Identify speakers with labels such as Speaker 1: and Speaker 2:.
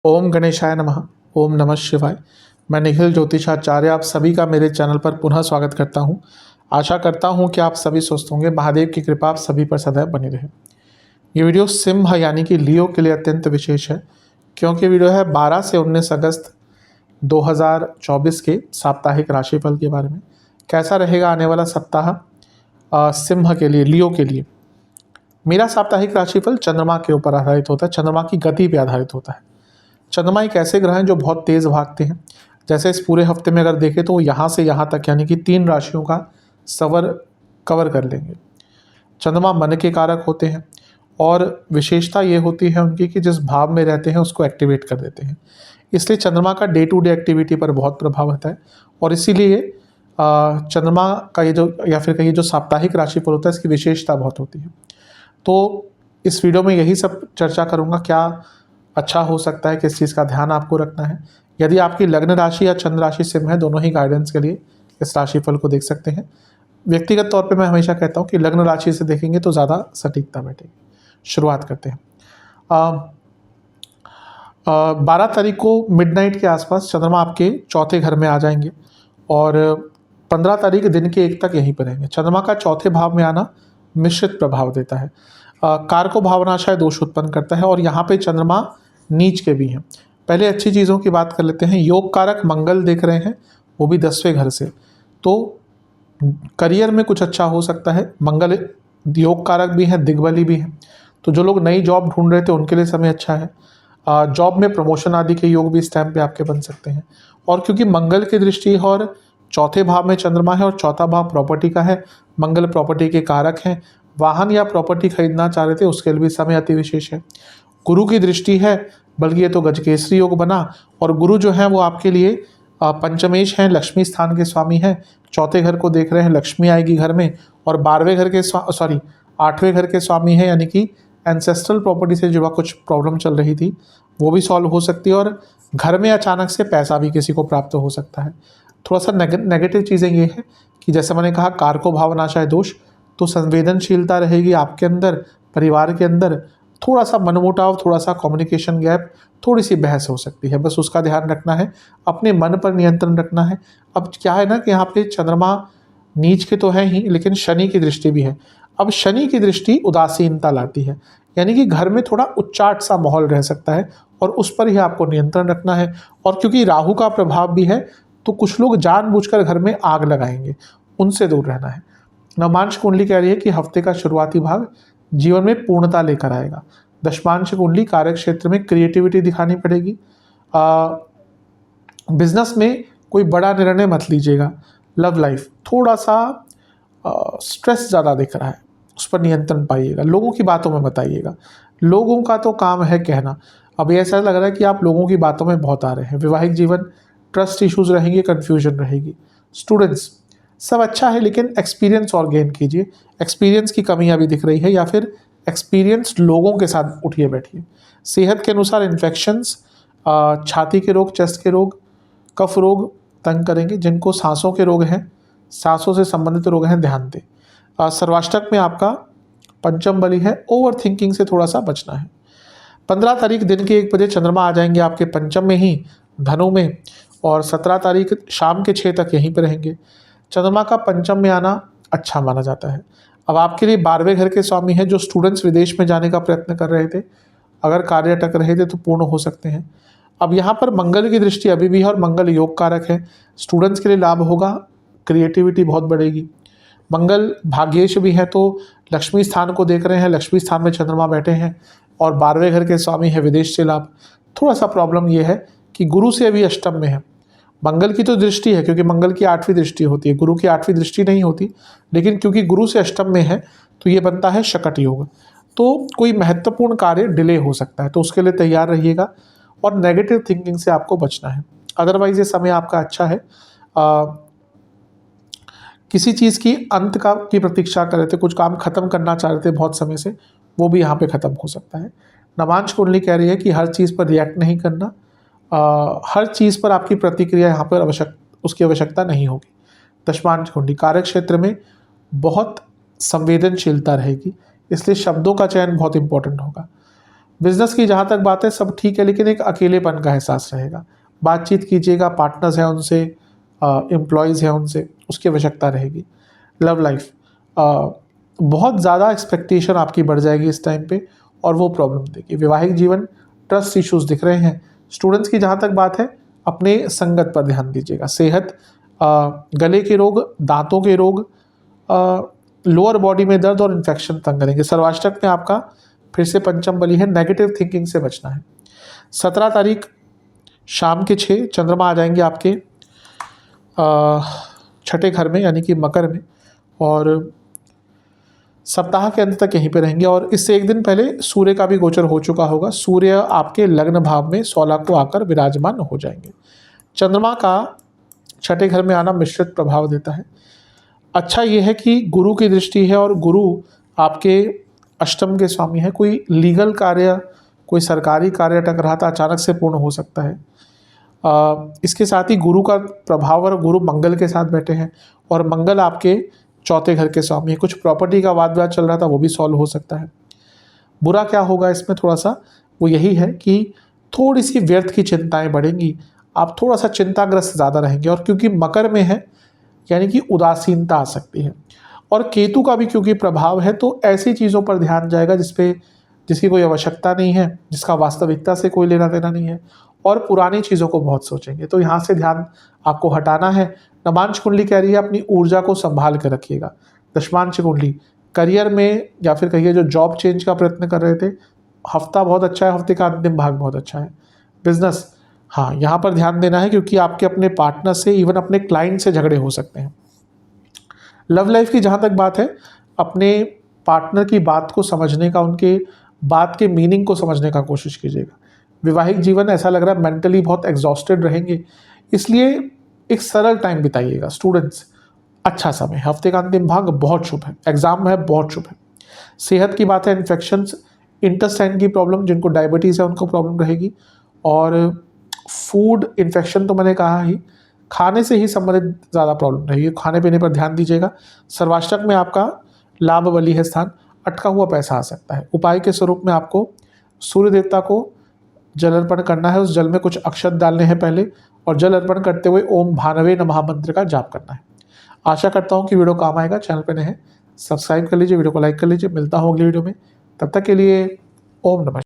Speaker 1: ओम गणेशाय नमः। ओम नमः शिवाय। मैं निखिल ज्योतिषाचार्य आप सभी का मेरे चैनल पर पुनः स्वागत करता हूं। आशा करता हूं कि आप सभी स्वस्थ होंगे। महादेव की कृपा आप सभी पर सदैव बनी रहे। ये वीडियो सिंह यानी कि लियो के लिए अत्यंत विशेष है, क्योंकि वीडियो है 12 से 19 अगस्त 2024 के साप्ताहिक राशिफल के बारे में। कैसा रहेगा आने वाला सप्ताह सिंह के लिए, लियो के लिए। मेरा साप्ताहिक राशिफल चंद्रमा के ऊपर आधारित होता है, चंद्रमा की गति पर आधारित होता है। चंद्रमा एक ऐसे ग्रह हैं जो बहुत तेज भागते हैं। जैसे इस पूरे हफ्ते में अगर देखें तो यहाँ से यहाँ तक यानी कि 3 राशियों का कवर कर लेंगे। चंद्रमा मन के कारक होते हैं और विशेषता ये होती है उनकी कि जिस भाव में रहते हैं उसको एक्टिवेट कर देते हैं। इसलिए चंद्रमा का डे टू डे एक्टिविटी पर बहुत प्रभाव होता है और इसीलिए चंद्रमा का ये जो या फिर कहिए जो साप्ताहिक राशिफल होता है इसकी विशेषता बहुत होती है। तो इस वीडियो में यही सब चर्चा करूँगा, क्या अच्छा हो सकता है, किस चीज़ का ध्यान आपको रखना है। यदि आपकी लग्न राशि या चंद्र राशि सिंह है, दोनों ही गाइडेंस के लिए इस राशिफल को देख सकते हैं। व्यक्तिगत तौर पे मैं हमेशा कहता हूँ कि लग्न राशि से देखेंगे तो ज़्यादा सटीकता बैठेगी। शुरुआत करते हैं। 12 तारीख को मिडनाइट के आसपास चंद्रमा आपके चौथे घर में आ जाएंगे और 15 तारीख दिन के 1 तक यहीं पर रहेंगे। चंद्रमा का चौथे भाव में आना मिश्रित प्रभाव देता है। कारको भावनाशय दोष उत्पन्न करता है और यहाँ पे चंद्रमा नीच के भी हैं। पहले अच्छी चीज़ों की बात कर लेते हैं। योग कारक मंगल देख रहे हैं, वो भी 10वें घर से, तो करियर में कुछ अच्छा हो सकता है। मंगल योग कारक भी हैं, दिग्बली भी हैं, तो जो लोग नई जॉब ढूंढ रहे थे उनके लिए समय अच्छा है। जॉब में प्रमोशन आदि के योग भी इस टाइम पे आपके बन सकते हैं। और क्योंकि मंगल की दृष्टि और चौथे भाव में चंद्रमा है और चौथा भाव प्रॉपर्टी का है, मंगल प्रॉपर्टी के कारक हैं। वाहन या प्रॉपर्टी खरीदना चाह रहे थे उसके लिए भी समय अति विशेष है। गुरु की दृष्टि है, बल्कि ये तो गजकेसरी योग बना और गुरु जो है वो आपके लिए पंचमेश हैं, लक्ष्मी स्थान के स्वामी हैं। चौथे घर को देख रहे हैं, लक्ष्मी आएगी घर में। और 8वें घर के स्वामी हैं, यानी कि एंसेस्ट्रल प्रॉपर्टी से जुड़ा कुछ प्रॉब्लम चल रही थी वो भी सॉल्व हो सकती है और घर में अचानक से पैसा भी किसी को प्राप्त हो सकता है। थोड़ा सा नेगेटिव चीज़ें ये है कि जैसे मैंने कहा कारको भावनाशय दोष, तो संवेदनशीलता रहेगी आपके अंदर, परिवार के अंदर थोड़ा सा मनमुटाव, थोड़ा सा कम्युनिकेशन गैप, थोड़ी सी बहस हो सकती है। बस उसका ध्यान रखना है, अपने मन पर नियंत्रण रखना है। अब क्या है ना कि यहाँ पे चंद्रमा नीच के तो है ही, लेकिन शनि की दृष्टि भी है। अब शनि की दृष्टि उदासीनता लाती है, यानी कि घर में थोड़ा उच्चाट सा माहौल रह सकता है और उस पर ही आपको नियंत्रण रखना है। और क्योंकि राहु का प्रभाव भी है तो कुछ लोग जानबूझकर घर में आग लगाएंगे, उनसे दूर रहना है। नवमांश कुंडली कह रही है कि हफ्ते का शुरुआती भाग जीवन में पूर्णता लेकर आएगा। दशमांश कुंडली कार्य क्षेत्र में क्रिएटिविटी दिखानी पड़ेगी। बिजनेस में कोई बड़ा निर्णय मत लीजिएगा। लव लाइफ थोड़ा सा स्ट्रेस ज़्यादा दिख रहा है, उस पर नियंत्रण पाइएगा। लोगों की बातों में बताइएगा, लोगों का तो काम है कहना। अब ऐसा लग रहा है कि आप लोगों की बातों में बहुत आ रहे हैं। वैवाहिक जीवन ट्रस्ट इश्यूज रहेंगे, कन्फ्यूजन रहेगी। स्टूडेंट्स सब अच्छा है, लेकिन एक्सपीरियंस और गेन कीजिए। एक्सपीरियंस की कमी अभी दिख रही है या फिर एक्सपीरियंस्ड लोगों के साथ उठिए बैठिए। सेहत के अनुसार इन्फेक्शंस, छाती के रोग, चेस्ट के रोग, कफ रोग तंग करेंगे। जिनको सांसों के रोग हैं, सांसों से संबंधित रोग हैं, ध्यान दें। सर्वाष्टक में आपका पंचम बली है, ओवर थिंकिंग से थोड़ा सा बचना है। 15 तारीख दिन के 1 बजे चंद्रमा आ जाएंगे आपके पंचम में ही, धनु में, और 17 तारीख शाम के 6 तक यहीं पर रहेंगे। चंद्रमा का पंचम में आना अच्छा माना जाता है। अब आपके लिए 12वें घर के स्वामी हैं। जो स्टूडेंट्स विदेश में जाने का प्रयत्न कर रहे थे, अगर कार्य अटक रहे थे तो पूर्ण हो सकते हैं। अब यहाँ पर मंगल की दृष्टि अभी भी है और मंगल योग कारक है। स्टूडेंट्स के लिए लाभ होगा, क्रिएटिविटी बहुत बढ़ेगी। मंगल भाग्येश भी है, तो लक्ष्मी स्थान को देख रहे हैं, लक्ष्मी स्थान में चंद्रमा बैठे हैं और 12वें घर के स्वामी है, विदेश से लाभ। थोड़ा सा प्रॉब्लम यह है कि गुरु से अभी अष्टम में है। मंगल की तो दृष्टि है, क्योंकि मंगल की 8वीं दृष्टि होती है, गुरु की 8वीं दृष्टि नहीं होती, लेकिन क्योंकि गुरु से अष्टम में है तो ये बनता है शकट योग। तो कोई महत्वपूर्ण कार्य डिले हो सकता है, तो उसके लिए तैयार रहिएगा और नेगेटिव थिंकिंग से आपको बचना है। अदरवाइज ये समय आपका अच्छा है। किसी चीज़ की अंत की प्रतीक्षा कर रहे थे, कुछ काम खत्म करना चाह रहे थे बहुत समय से, वो भी यहाँ पे खत्म हो सकता है। नवांश कुंडली कह रही है कि हर चीज़ पर रिएक्ट नहीं करना, हर चीज़ पर आपकी प्रतिक्रिया यहाँ पर उसकी आवश्यकता नहीं होगी। दशमांश कुंडली कार्य क्षेत्र में बहुत संवेदनशीलता रहेगी, इसलिए शब्दों का चयन बहुत इंपॉर्टेंट होगा। बिजनेस की जहाँ तक बात है सब ठीक है, लेकिन एक अकेलेपन का एहसास रहेगा। बातचीत कीजिएगा, पार्टनर्स हैं उनसे, एम्प्लॉयज़ हैं उनसे, उसकी आवश्यकता रहेगी। लव लाइफ बहुत ज़्यादा एक्सपेक्टेशन आपकी बढ़ जाएगी इस टाइम पे और वो प्रॉब्लम देगी। वैवाहिक जीवन ट्रस्ट इश्यूज दिख रहे हैं। स्टूडेंट्स की जहाँ तक बात है अपने संगत पर ध्यान दीजिएगा। सेहत, गले के रोग, दांतों के रोग, लोअर बॉडी में दर्द और इन्फेक्शन तंग करेंगे। सर्वाष्टक में आपका फिर से पंचम बली है, नेगेटिव थिंकिंग से बचना है। 17 तारीख शाम के 6 चंद्रमा आ जाएंगे आपके छठे घर में यानी कि मकर में, और सप्ताह के अंत तक यहीं पे रहेंगे। और इससे एक दिन पहले सूर्य का भी गोचर हो चुका होगा। सूर्य आपके लग्न भाव में 16 को आकर विराजमान हो जाएंगे। चंद्रमा का छठे घर में आना मिश्रित प्रभाव देता है। अच्छा ये है कि गुरु की दृष्टि है और गुरु आपके अष्टम के स्वामी है। कोई लीगल कार्य, कोई सरकारी कार्य अटक रहा था, अचानक से पूर्ण हो सकता है। इसके साथ ही गुरु का प्रभाव और गुरु मंगल के साथ बैठे हैं और मंगल आपके चौथे घर के स्वामी है। कुछ प्रॉपर्टी का वाद विवाद चल रहा था, वो भी सॉल्व हो सकता है। बुरा क्या होगा इसमें थोड़ा सा, वो यही है कि थोड़ी सी व्यर्थ की चिंताएं बढ़ेंगी, आप थोड़ा सा चिंताग्रस्त ज़्यादा रहेंगे। और क्योंकि मकर में है यानी कि उदासीनता आ सकती है। और केतु का भी क्योंकि प्रभाव है तो ऐसी चीज़ों पर ध्यान जाएगा जिसकी कोई आवश्यकता नहीं है, जिसका वास्तविकता से कोई लेना देना नहीं है, और पुरानी चीज़ों को बहुत सोचेंगे। तो यहाँ से ध्यान आपको हटाना है। नवांश कुंडली कह रही है अपनी ऊर्जा को संभाल कर रखिएगा। दशमांश कुंडली करियर में या फिर कहिए जो जॉब चेंज का प्रयत्न कर रहे थे, हफ्ता बहुत अच्छा है, हफ्ते का अंतिम भाग बहुत अच्छा है। बिजनेस, हाँ यहाँ पर ध्यान देना है क्योंकि आपके अपने पार्टनर से, इवन अपने क्लाइंट से झगड़े हो सकते हैं। लव लाइफ की जहाँ तक बात है, अपने पार्टनर की बात को समझने का, उनके बात के मीनिंग को समझने का कोशिश कीजिएगा। वैवाहिक जीवन ऐसा लग रहा है मेंटली बहुत एग्जॉस्टेड रहेंगे, इसलिए एक सरल टाइम बिताइएगा। स्टूडेंट्स, अच्छा समय, हफ्ते का अंतिम भाग बहुत शुभ है, एग्जाम है बहुत शुभ है। सेहत की बात है, इन्फेक्शंस, इंटेस्टाइन की प्रॉब्लम, जिनको डायबिटीज़ है उनको प्रॉब्लम रहेगी। और फूड इन्फेक्शन तो मैंने कहा ही, खाने से ही संबंधित ज़्यादा प्रॉब्लम रहेगी, खाने पीने पर ध्यान दीजिएगा। सर्वाष्टक में आपका लाभ बली है स्थान, अटका हुआ पैसा आ सकता है। उपाय के स्वरूप में आपको सूर्य देवता को जल अर्पण करना है, उस जल में कुछ अक्षत डालने हैं पहले, और जल अर्पण करते हुए ओम भानवे नमः मंत्र का जाप करना है। आशा करता हूँ कि वीडियो काम आएगा। चैनल पर नए हैं सब्सक्राइब कर लीजिए, वीडियो को लाइक कर लीजिए। मिलता हूँ अगली वीडियो में, तब तक के लिए ओम नमः।